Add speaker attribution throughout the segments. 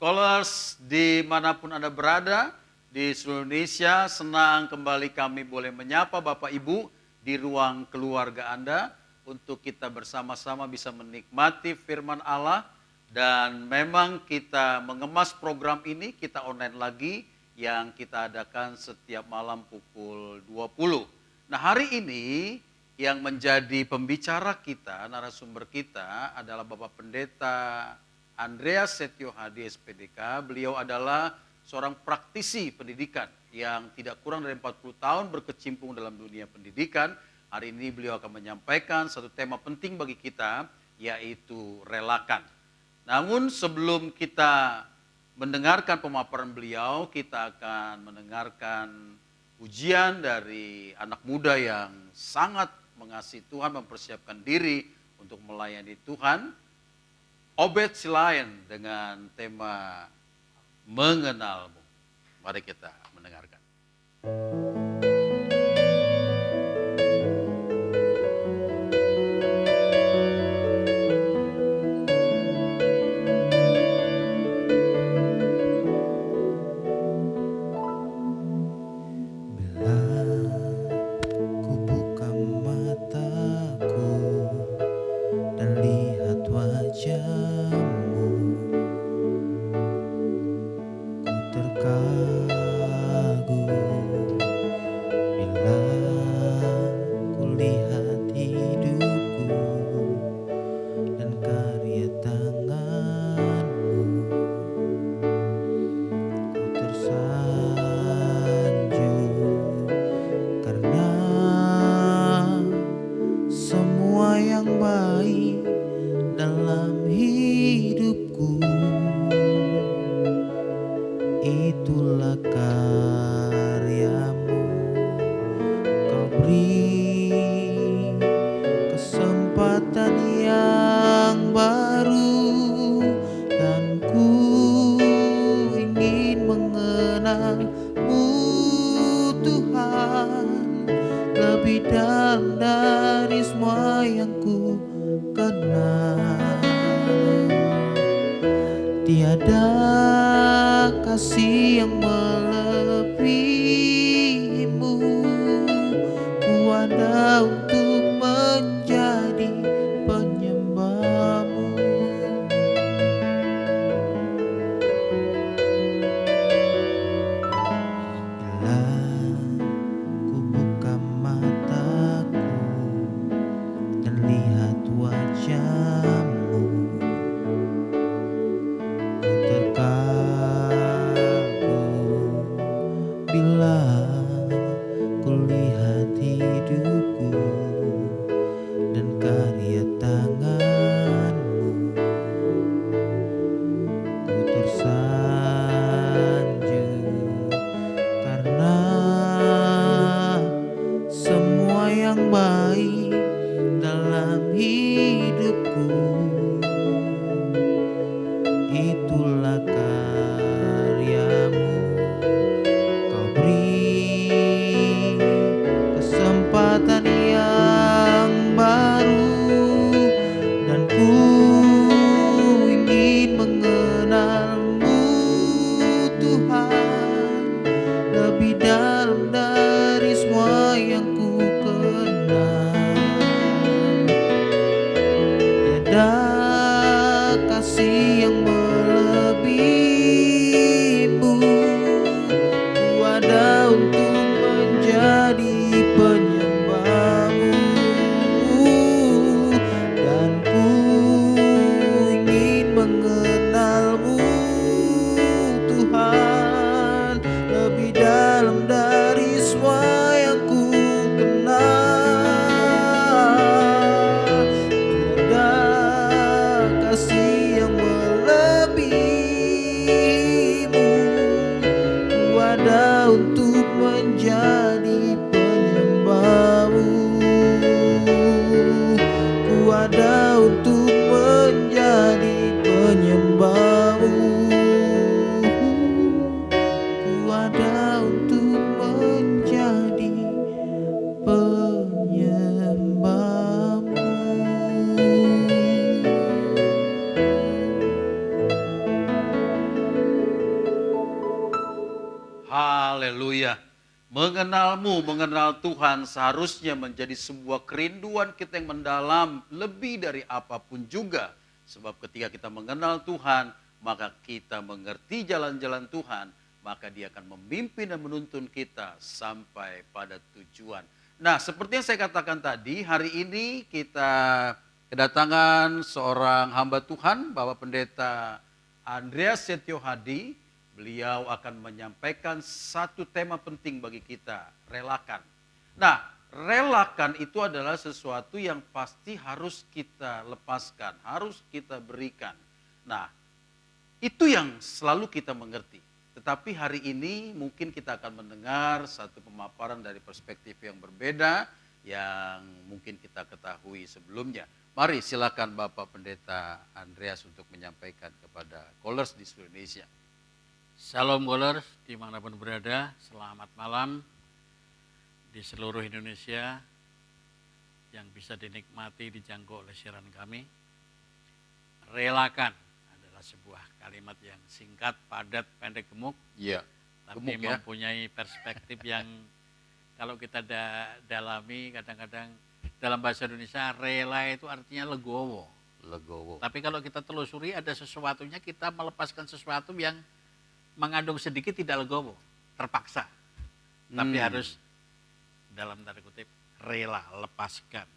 Speaker 1: Scholars dimanapun Anda berada di seluruh Indonesia, senang kembali kami boleh menyapa Bapak Ibu di ruang keluarga Anda untuk kita bersama-sama bisa menikmati firman Allah. Dan memang kita mengemas program ini, kita online lagi yang kita adakan setiap malam pukul 20. Nah, hari ini yang menjadi pembicara kita, narasumber kita adalah Bapak Pendeta Andreas Setio Hadi SPDK. Beliau adalah seorang praktisi pendidikan yang tidak kurang dari 40 tahun berkecimpung dalam dunia pendidikan. Hari ini beliau akan menyampaikan satu tema penting bagi kita, yaitu relakan. Namun sebelum kita mendengarkan pemaparan beliau, kita akan mendengarkan pujian dari anak muda yang sangat mengasihi Tuhan, mempersiapkan diri untuk melayani Tuhan. Obed Silayan dengan tema Mengenalmu. Mari kita mendengarkan.
Speaker 2: Lebih dalam dari semua yang ku kenal.
Speaker 1: mengenalmu, mengenal Tuhan seharusnya menjadi sebuah kerinduan kita yang mendalam lebih dari apapun juga. Sebab ketika kita mengenal Tuhan, maka kita mengerti jalan-jalan Tuhan, maka Dia akan memimpin dan menuntun kita sampai pada tujuan. Nah, seperti yang saya katakan tadi, hari ini kita kedatangan seorang hamba Tuhan, Bapak Pendeta Andreas Setio Hadi. Beliau akan menyampaikan satu tema penting bagi kita, relakan. Nah, relakan itu adalah sesuatu yang pasti harus kita lepaskan, harus kita berikan. Nah, itu yang selalu kita mengerti. Tetapi hari ini mungkin kita akan mendengar satu pemaparan dari perspektif yang berbeda yang mungkin kita ketahui sebelumnya. Mari silakan Bapak Pendeta Andreas untuk menyampaikan kepada Callers di seluruh Indonesia.
Speaker 2: Salam Callers dimanapun berada, selamat malam di seluruh Indonesia yang bisa dinikmati dijangkau oleh siaran kami. Relakan adalah sebuah kalimat yang singkat, padat, pendek, gemuk,
Speaker 1: Iya,
Speaker 2: tapi
Speaker 1: gemuk ya.
Speaker 2: mempunyai perspektif yang kalau kita dalami kadang-kadang dalam bahasa Indonesia rela itu artinya legowo.
Speaker 1: Legowo.
Speaker 2: Tapi kalau kita telusuri ada sesuatunya, kita melepaskan sesuatu yang mengandung sedikit tidak legowo, terpaksa. Tapi harus dalam tanda kutip rela, lepaskan.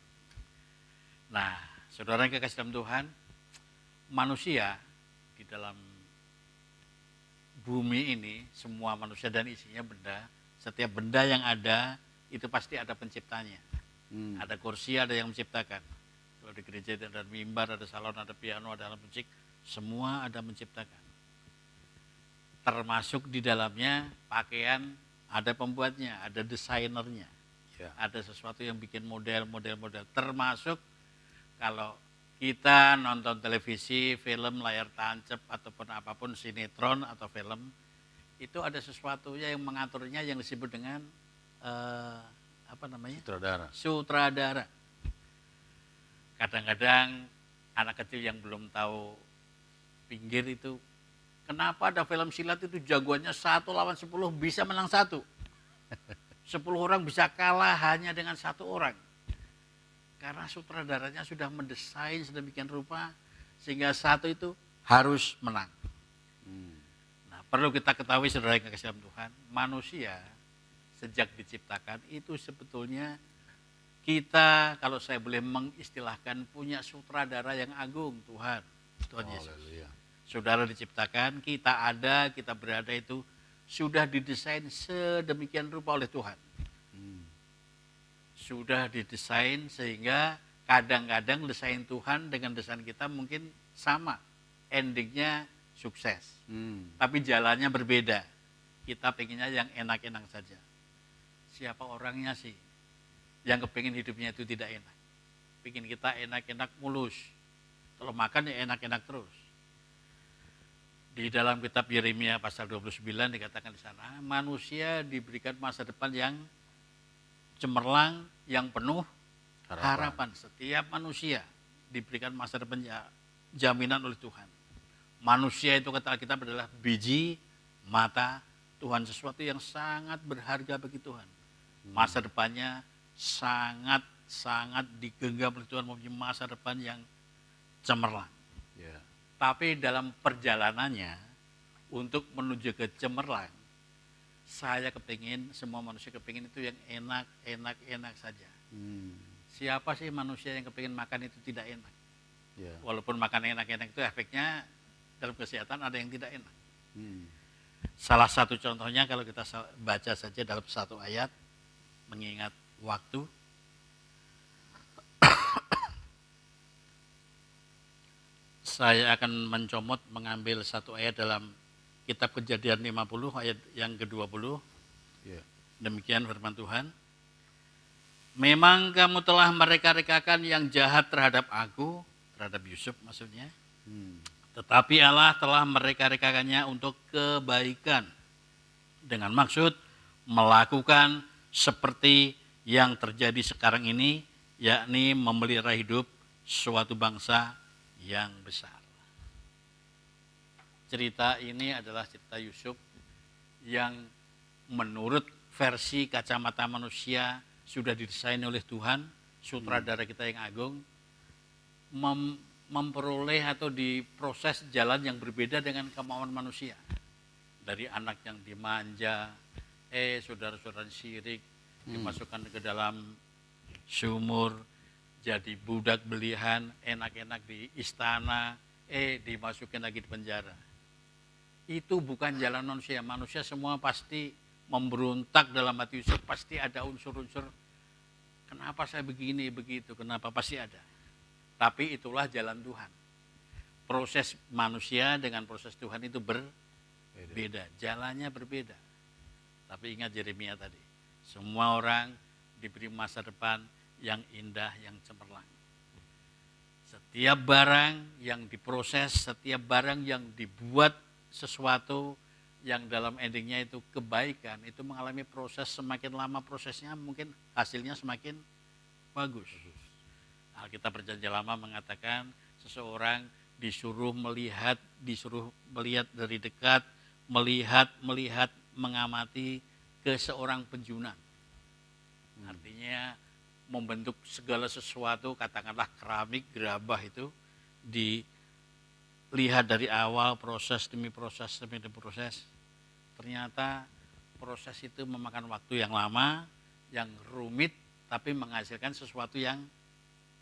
Speaker 2: Nah, saudara yang kekasih dalam Tuhan, manusia di dalam bumi ini, semua manusia dan isinya benda, setiap benda yang ada itu pasti ada penciptanya. Ada kursi, ada yang menciptakan. Kalau di gereja itu ada mimbar, ada salon, ada piano, ada alat musik, semua ada menciptakan. Termasuk di dalamnya pakaian, ada pembuatnya, ada desainernya.
Speaker 1: Ya.
Speaker 2: Ada sesuatu yang bikin model. Termasuk kalau kita nonton televisi, film, layar tancap, ataupun apapun, sinetron atau film, itu ada sesuatunya yang mengaturnya yang disebut dengan Sutradara. Kadang-kadang anak kecil yang belum tahu pinggir itu, kenapa ada film silat itu jagoannya 1 lawan 10 bisa menang 1. 10 orang bisa kalah hanya dengan 1 orang. Karena sutradaranya sudah mendesain sedemikian rupa sehingga 1 itu harus menang. Nah, perlu kita ketahui saudara yang kekasih dalam Tuhan, manusia sejak diciptakan itu sebetulnya kita, kalau saya boleh mengistilahkan, punya sutradara yang agung, Tuhan Yesus. Saudara diciptakan, kita ada, kita berada itu sudah didesain sedemikian rupa oleh Tuhan. Sudah didesain sehingga kadang-kadang desain Tuhan dengan desain kita mungkin sama. Endingnya sukses. Tapi jalannya berbeda. Kita pengennya yang enak-enak saja. Siapa orangnya sih yang kepingin hidupnya itu tidak enak? Pengen kita enak-enak mulus. Kalau makan ya enak-enak terus. Di dalam kitab Yeremia pasal 29 dikatakan di sana, manusia diberikan masa depan yang cemerlang, yang penuh harapan. Setiap manusia diberikan masa depan jaminan oleh Tuhan. Manusia itu kata Alkitab adalah biji mata Tuhan, sesuatu yang sangat berharga bagi Tuhan. Masa depannya sangat digenggam oleh Tuhan, mempunyai masa depan yang cemerlang. Tapi dalam perjalanannya untuk menuju ke cemerlang, saya kepingin, semua manusia kepingin itu yang enak saja. Siapa sih manusia yang kepingin makan itu tidak enak? Walaupun makan enak-enak itu efeknya dalam kesehatan ada yang tidak enak. Salah satu contohnya kalau kita baca saja dalam satu ayat, mengingat waktu. Saya akan mengambil satu ayat dalam kitab Kejadian 50 ayat yang ke-20. Demikian firman Tuhan. Memang kamu telah mereka-rekakan yang jahat terhadap aku, terhadap Yusuf maksudnya. Tetapi Allah telah mereka-rekakannya untuk kebaikan. Dengan maksud melakukan seperti yang terjadi sekarang ini, yakni memelihara hidup suatu bangsa yang besar. Cerita ini adalah cerita Yusuf yang menurut versi kacamata manusia sudah didesain oleh Tuhan, sutradara kita yang agung, memperoleh atau diproses jalan yang berbeda dengan kemauan manusia. Dari anak yang dimanja, saudara-saudara syirik, dimasukkan ke dalam sumur, jadi budak belihan, enak-enak di istana, dimasukin lagi di penjara. Itu bukan jalan manusia. Manusia semua pasti memberontak dalam hati Yusuf, pasti ada unsur-unsur, kenapa saya begini, begitu, kenapa, pasti ada. Tapi itulah jalan Tuhan. Proses manusia dengan proses Tuhan itu berbeda, jalannya berbeda. Tapi ingat Yeremia tadi, semua orang diberi masa depan yang indah, yang cemerlang. Setiap barang yang diproses, setiap barang yang dibuat sesuatu yang dalam endingnya itu kebaikan, itu mengalami proses, semakin lama prosesnya mungkin hasilnya semakin bagus. Alkitab Perjanjian Lama mengatakan seseorang disuruh melihat dari dekat, melihat, mengamati ke seorang penjuna. Artinya membentuk segala sesuatu, katakanlah keramik, gerabah itu dilihat dari awal, proses demi proses. Ternyata proses itu memakan waktu yang lama, yang rumit, tapi menghasilkan sesuatu yang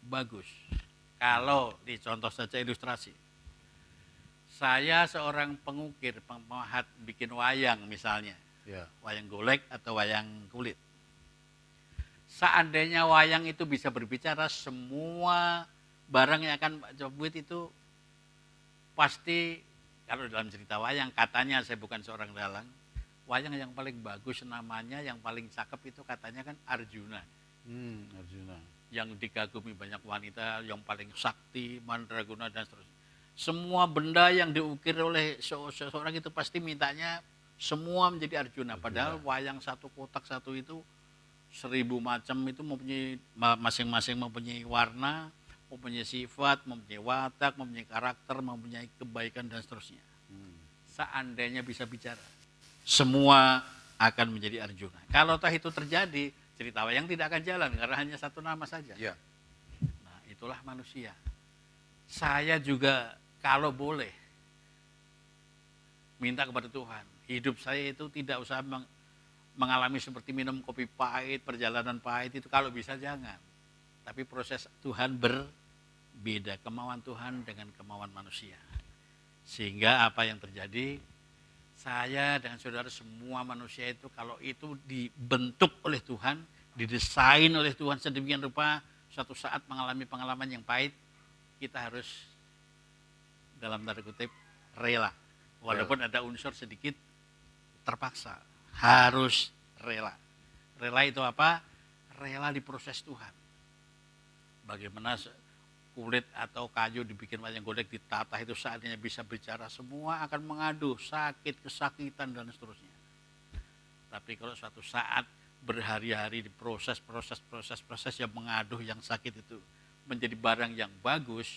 Speaker 2: bagus. Kalau dicontoh saja ilustrasi, saya seorang pengukir, pemahat, bikin wayang misalnya, wayang golek atau wayang kulit. Seandainya wayang itu bisa berbicara, semua barang yang akan Pak buat itu pasti, kalau dalam cerita wayang, katanya, saya bukan seorang dalang, wayang yang paling bagus namanya, yang paling cakep itu katanya kan Arjuna.
Speaker 1: Arjuna.
Speaker 2: Yang dikagumi banyak wanita, yang paling sakti, mandraguna, dan seterusnya. Semua benda yang diukir oleh seseorang itu pasti mintanya semua menjadi Arjuna. Padahal wayang satu kotak satu itu 1000 macam, itu mempunyai masing-masing mempunyai warna, mempunyai sifat, mempunyai watak, mempunyai karakter, mempunyai kebaikan dan seterusnya. Seandainya bisa bicara, semua akan menjadi Arjuna. Kalau toh itu terjadi, cerita wayang tidak akan jalan karena hanya satu nama saja. Nah, itulah manusia. Saya juga kalau boleh minta kepada Tuhan, hidup saya itu tidak usah mengalami seperti minum kopi pahit, perjalanan pahit itu, kalau bisa jangan. Tapi proses Tuhan berbeda, kemauan Tuhan dengan kemauan manusia. Sehingga apa yang terjadi, saya dan saudara semua manusia itu kalau itu dibentuk oleh Tuhan, didesain oleh Tuhan sedemikian rupa, suatu saat mengalami pengalaman yang pahit, kita harus dalam tanda kutip rela. Walaupun ada unsur sedikit terpaksa. Harus rela. Rela itu apa? Rela diproses Tuhan. Bagaimana kulit atau kayu dibikin wayang golek, ditata itu saatnya bisa bicara, semua akan mengadu, sakit, kesakitan, dan seterusnya. Tapi kalau suatu saat berhari-hari diproses, proses yang mengaduh, yang sakit itu menjadi barang yang bagus,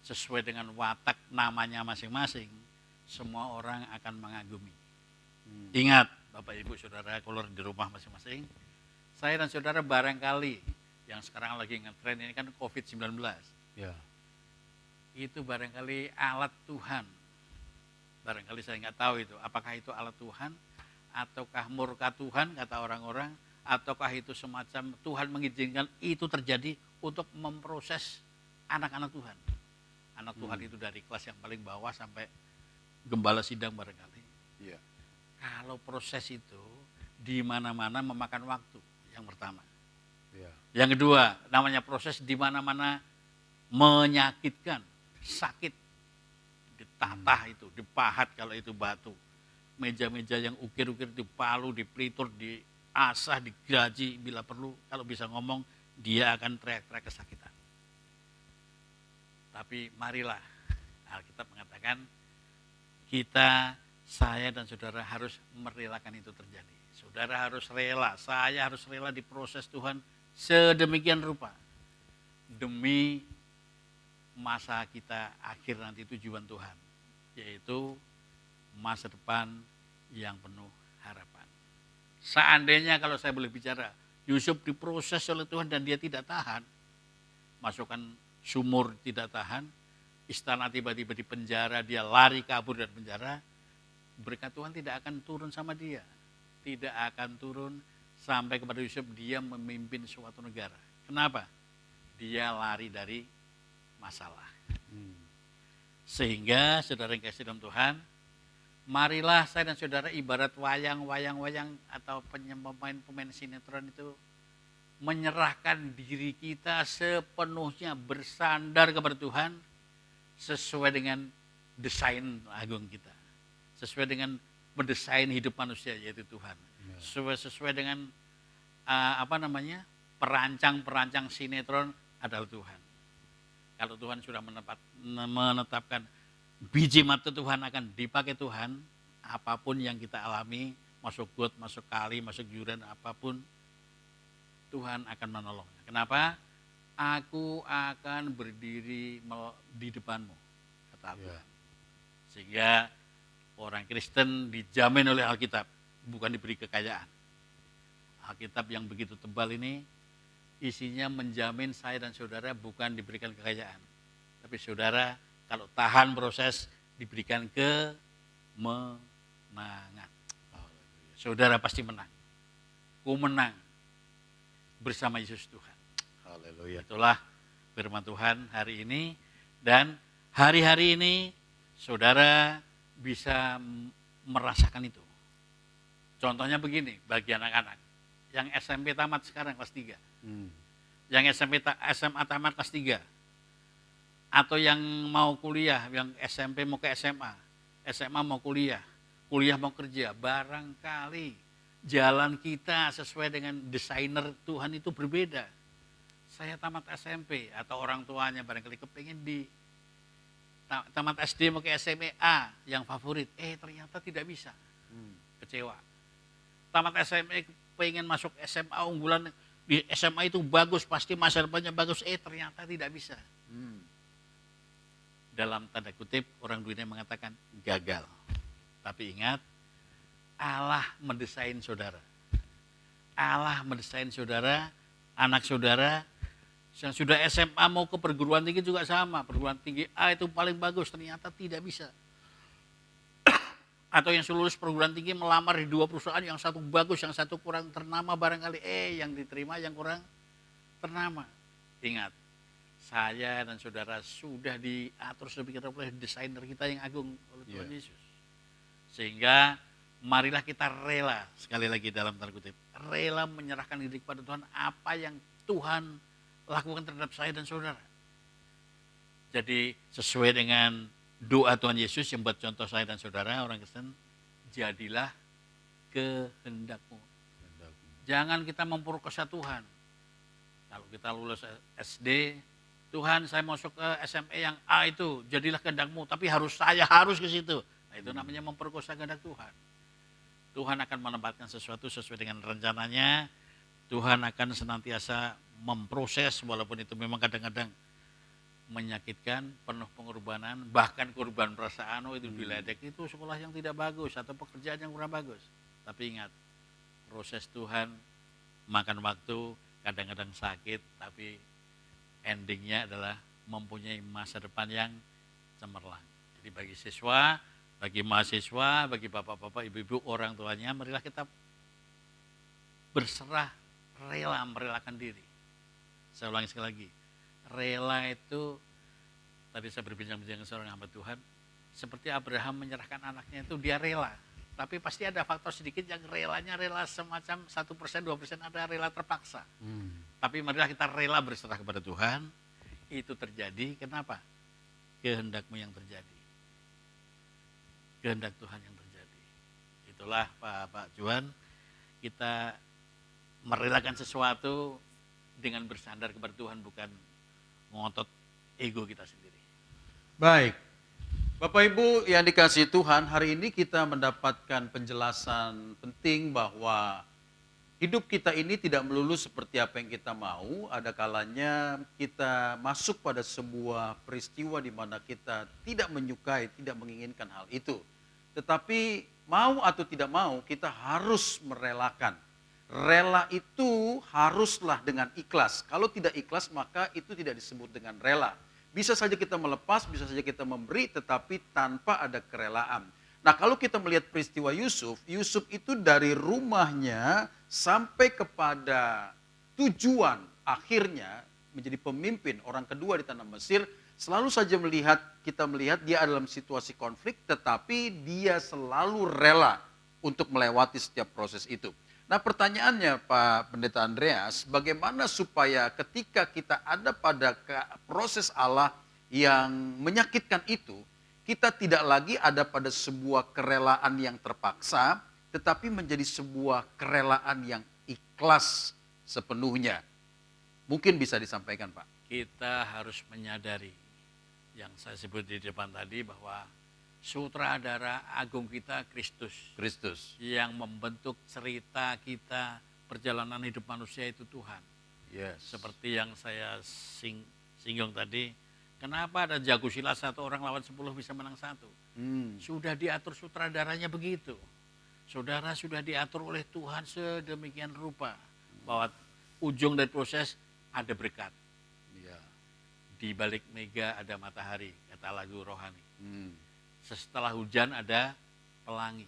Speaker 2: sesuai dengan watak namanya masing-masing, semua orang akan mengagumi. Ingat Bapak Ibu Saudara, kalau di rumah masing-masing, saya dan saudara barangkali yang sekarang lagi ngetren ini kan COVID-19. Itu barangkali alat Tuhan. Barangkali saya nggak tahu itu, apakah itu alat Tuhan, ataukah murka Tuhan kata orang-orang, ataukah itu semacam Tuhan mengizinkan itu terjadi untuk memproses anak-anak Tuhan. Anak Tuhan itu dari kelas yang paling bawah sampai gembala sidang barangkali. Kalau proses itu di mana-mana memakan waktu, yang pertama. Yang kedua, namanya proses di mana-mana menyakitkan, sakit. Ditatah itu, dipahat kalau itu batu. Meja-meja yang ukir-ukir dipalu, dipelitur, diasah, digaji bila perlu. Kalau bisa ngomong, dia akan teriak-teriak kesakitan. Tapi marilah, Alkitab mengatakan kita, saya dan saudara harus merelakan itu terjadi. Saudara harus rela, saya harus rela diproses Tuhan sedemikian rupa. Demi masa kita akhir nanti, tujuan Tuhan. Yaitu masa depan yang penuh harapan. Seandainya kalau saya boleh bicara, Yusuf diproses oleh Tuhan dan dia tidak tahan, masukkan sumur tidak tahan, istana tiba-tiba di penjara, dia lari kabur dari penjara, berkat Tuhan tidak akan turun sama dia. Tidak akan turun sampai kepada Yusuf, dia memimpin suatu negara. Kenapa? Dia lari dari masalah. Sehingga saudara yang kasih dalam Tuhan, marilah saya dan saudara ibarat wayang atau pemain sinetron itu menyerahkan diri kita sepenuhnya bersandar kepada Tuhan sesuai dengan desain agung kita. Sesuai dengan mendesain hidup manusia yaitu Tuhan. Sesuai dengan perancang sinetron adalah Tuhan. Kalau Tuhan sudah menetapkan biji mata Tuhan akan dipakai Tuhan, apapun yang kita alami, masuk got, masuk kali, masuk jurang, apapun, Tuhan akan menolongnya. Kenapa? Aku akan berdiri di depanmu, kata Tuhan. Sehingga orang Kristen dijamin oleh Alkitab, bukan diberi kekayaan. Alkitab yang begitu tebal ini isinya menjamin saya dan saudara bukan diberikan kekayaan. Tapi saudara kalau tahan proses diberikan kemenangan. Saudara pasti menang. Ku menang bersama Yesus Tuhan.
Speaker 1: Haleluya.
Speaker 2: Itulah firman Tuhan hari ini. Dan hari-hari ini saudara bisa merasakan itu. Contohnya begini, bagi anak-anak yang SMP tamat sekarang kelas 3. Yang SMA tamat kelas 3. Atau yang mau kuliah, yang SMP mau ke SMA mau kuliah mau kerja. Barangkali jalan kita sesuai dengan desainer Tuhan itu berbeda. Saya tamat SMP atau orang tuanya barangkali kepingin tamat SD mau ke SMA yang favorit. Ternyata tidak bisa. Kecewa. Tamat SMP pengen masuk SMA unggulan, di SMA itu bagus, pasti masa depannya bagus. Ternyata tidak bisa. Dalam tanda kutip orang dunia mengatakan gagal. Tapi ingat, Allah mendesain saudara. Allah mendesain saudara, anak saudara, yang sudah SMA mau ke perguruan tinggi juga sama. Perguruan tinggi A itu paling bagus, ternyata tidak bisa. Atau yang lulus perguruan tinggi melamar di 2 perusahaan, yang satu bagus, yang satu kurang ternama barangkali. Yang diterima yang kurang ternama. Ingat, saya dan saudara sudah diatur sedemikian rupa oleh desainer kita yang agung, oleh Tuhan Yesus. Sehingga marilah kita rela, sekali lagi dalam tanda kutip, rela menyerahkan diri kepada Tuhan apa yang Tuhan lakukan terhadap saya dan saudara. Jadi sesuai dengan doa Tuhan Yesus yang buat contoh saya dan saudara orang Kristen, jadilah kehendakmu. Jangan kita memperkosa Tuhan. Kalau kita lulus SD, Tuhan saya masuk ke SMA yang A itu, jadilah kehendakmu, tapi saya harus ke situ. Nah, itu namanya memperkosa kehendak Tuhan. Tuhan akan menempatkan sesuatu sesuai dengan rencananya. Tuhan akan senantiasa memproses, walaupun itu memang kadang-kadang menyakitkan, penuh pengorbanan, bahkan korban perasaan, itu diledek, itu sekolah yang tidak bagus atau pekerjaan yang kurang bagus. Tapi ingat, proses Tuhan makan waktu, kadang-kadang sakit, tapi endingnya adalah mempunyai masa depan yang cemerlang. Jadi bagi siswa, bagi mahasiswa, bagi bapak-bapak, ibu-ibu, orang tuanya, marilah kita berserah, rela merelakan diri. Saya ulangi sekali lagi, rela itu, tadi saya berbincang-bincang dengan seorang hamba Tuhan, seperti Abraham menyerahkan anaknya itu dia rela. Tapi pasti ada faktor sedikit yang relanya rela semacam 1%, 2%, ada rela terpaksa. Tapi marilah kita rela berserah kepada Tuhan, itu terjadi, kenapa? Kehendakmu yang terjadi. Kehendak Tuhan yang terjadi. Itulah Pak Juan, kita merelakan sesuatu dengan bersandar kepada Tuhan, bukan mengotot ego kita sendiri.
Speaker 1: Baik, Bapak Ibu yang dikasihi Tuhan, hari ini kita mendapatkan penjelasan penting bahwa hidup kita ini tidak melulu seperti apa yang kita mau. Ada kalanya kita masuk pada sebuah peristiwa di mana kita tidak menyukai, tidak menginginkan hal itu. Tetapi mau atau tidak mau kita harus merelakan. Rela itu haruslah dengan ikhlas. Kalau tidak ikhlas maka itu tidak disebut dengan rela. Bisa saja kita melepas, bisa saja kita memberi, tetapi tanpa ada kerelaan. Nah, kalau kita melihat peristiwa Yusuf, Yusuf itu dari rumahnya sampai kepada tujuan akhirnya menjadi pemimpin orang kedua di tanah Mesir, selalu saja kita melihat dia dalam situasi konflik, tetapi dia selalu rela untuk melewati setiap proses itu. Nah, pertanyaannya Pak Pendeta Andreas, bagaimana supaya ketika kita ada pada proses Allah yang menyakitkan itu, kita tidak lagi ada pada sebuah kerelaan yang terpaksa, tetapi menjadi sebuah kerelaan yang ikhlas sepenuhnya. Mungkin bisa disampaikan, Pak.
Speaker 2: Kita harus menyadari yang saya sebut di depan tadi bahwa sutradara agung kita Kristus yang membentuk cerita kita, perjalanan hidup manusia itu Tuhan.
Speaker 1: Yes.
Speaker 2: Seperti yang saya singgung tadi, kenapa ada jago silat 1 orang lawan 10 bisa menang 1? Sudah diatur sutradaranya begitu. Saudara sudah diatur oleh Tuhan sedemikian rupa bahwa ujung dari proses ada berkat.
Speaker 1: Ya.
Speaker 2: Di balik mega ada matahari, kata lagu rohani. Setelah hujan ada pelangi.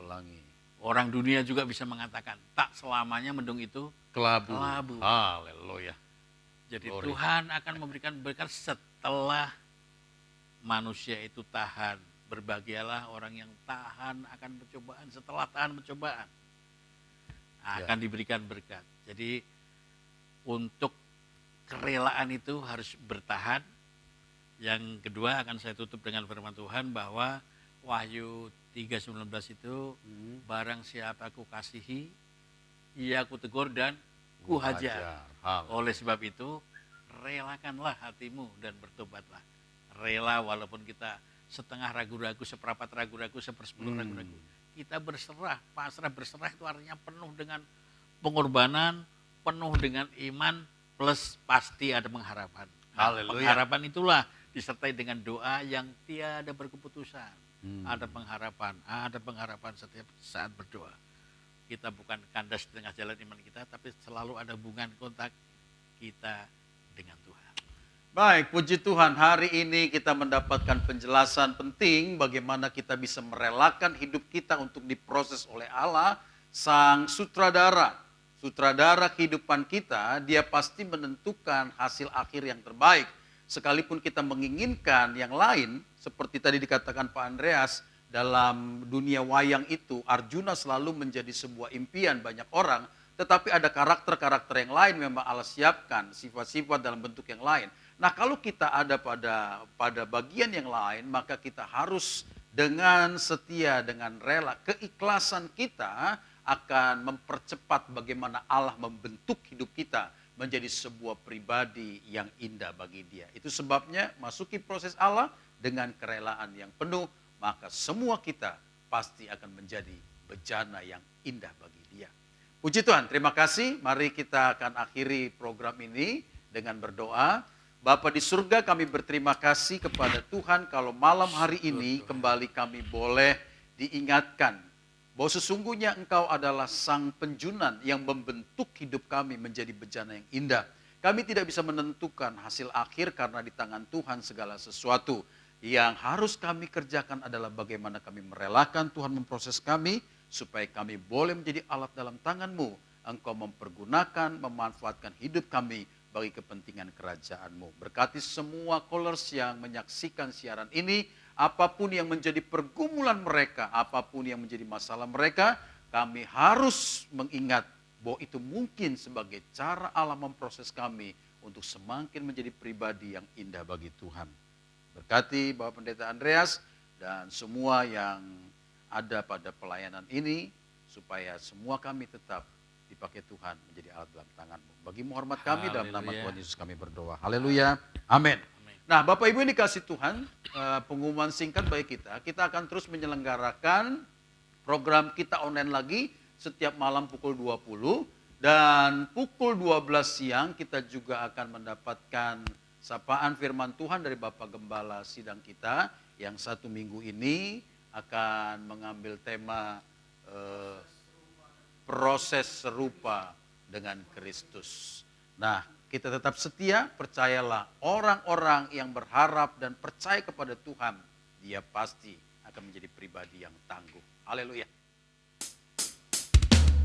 Speaker 2: Orang dunia juga bisa mengatakan, tak selamanya mendung itu
Speaker 1: Kelabu.
Speaker 2: Haleluya. Jadi Glory. Tuhan akan memberikan berkat setelah manusia itu tahan. Berbahagialah orang yang tahan akan pencobaan. Setelah tahan pencobaan akan diberikan berkat. Jadi untuk kerelaan itu harus bertahan. Yang kedua akan saya tutup dengan firman Tuhan bahwa Wahyu 3:19 itu barang siapa aku kasihi, ia aku tegur dan ku hajar. Oleh sebab itu relakanlah hatimu dan bertobatlah. Rela walaupun kita setengah ragu-ragu, seperempat ragu-ragu, sepersepuluh ragu-ragu. Kita berserah, pasrah. Berserah itu artinya penuh dengan pengorbanan, penuh dengan iman, plus pasti ada pengharapan. Nah, pengharapan itulah disertai dengan doa yang tiada berkeputusan. Ada pengharapan setiap saat berdoa. Kita bukan kandas di tengah jalan iman kita, tapi selalu ada hubungan kontak kita dengan Tuhan.
Speaker 1: Baik, puji Tuhan, hari ini kita mendapatkan penjelasan penting bagaimana kita bisa merelakan hidup kita untuk diproses oleh Allah, Sang Sutradara. Sutradara kehidupan kita, dia pasti menentukan hasil akhir yang terbaik. Sekalipun kita menginginkan yang lain, seperti tadi dikatakan Pak Andreas, dalam dunia wayang itu, Arjuna selalu menjadi sebuah impian banyak orang, tetapi ada karakter-karakter yang lain memang Allah siapkan, sifat-sifat dalam bentuk yang lain. Nah, kalau kita ada pada bagian yang lain, maka kita harus dengan setia, dengan rela, keikhlasan kita akan mempercepat bagaimana Allah membentuk hidup kita menjadi sebuah pribadi yang indah bagi Dia. Itu sebabnya masuki proses Allah dengan kerelaan yang penuh, maka semua kita pasti akan menjadi bejana yang indah bagi Dia. Puji Tuhan, terima kasih. Mari kita akan akhiri program ini dengan berdoa. Bapa di surga, kami berterima kasih kepada Tuhan kalau malam hari ini kembali kami boleh diingatkan bahwa sesungguhnya Engkau adalah Sang Penjunan yang membentuk hidup kami menjadi bejana yang indah. Kami tidak bisa menentukan hasil akhir karena di tangan Tuhan segala sesuatu. Yang harus kami kerjakan adalah bagaimana kami merelakan Tuhan memproses kami, supaya kami boleh menjadi alat dalam tangan-Mu. Engkau mempergunakan, memanfaatkan hidup kami bagi kepentingan kerajaan-Mu. Berkati semua callers yang menyaksikan siaran ini, apapun yang menjadi pergumulan mereka, apapun yang menjadi masalah mereka, kami harus mengingat bahwa itu mungkin sebagai cara Allah memproses kami untuk semakin menjadi pribadi yang indah bagi Tuhan. Berkati Bapak Pendeta Andreas dan semua yang ada pada pelayanan ini, supaya semua kami tetap dipakai Tuhan menjadi alat dalam tangan-Mu. Bagi-Mu hormat kami, dalam nama Tuhan Yesus kami berdoa. Haleluya. Amin. Nah, Bapak Ibu yang dikasih Tuhan, pengumuman singkat bagi kita. Kita akan terus menyelenggarakan program kita online lagi setiap malam pukul 20. Dan pukul 12 siang kita juga akan mendapatkan sapaan firman Tuhan dari Bapak Gembala sidang kita. Yang 1 minggu ini akan mengambil tema proses serupa dengan Kristus. Nah, kita tetap setia, percayalah orang-orang yang berharap dan percaya kepada Tuhan, dia pasti akan menjadi pribadi yang tangguh. Haleluya.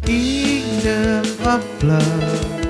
Speaker 3: Kingdom of love.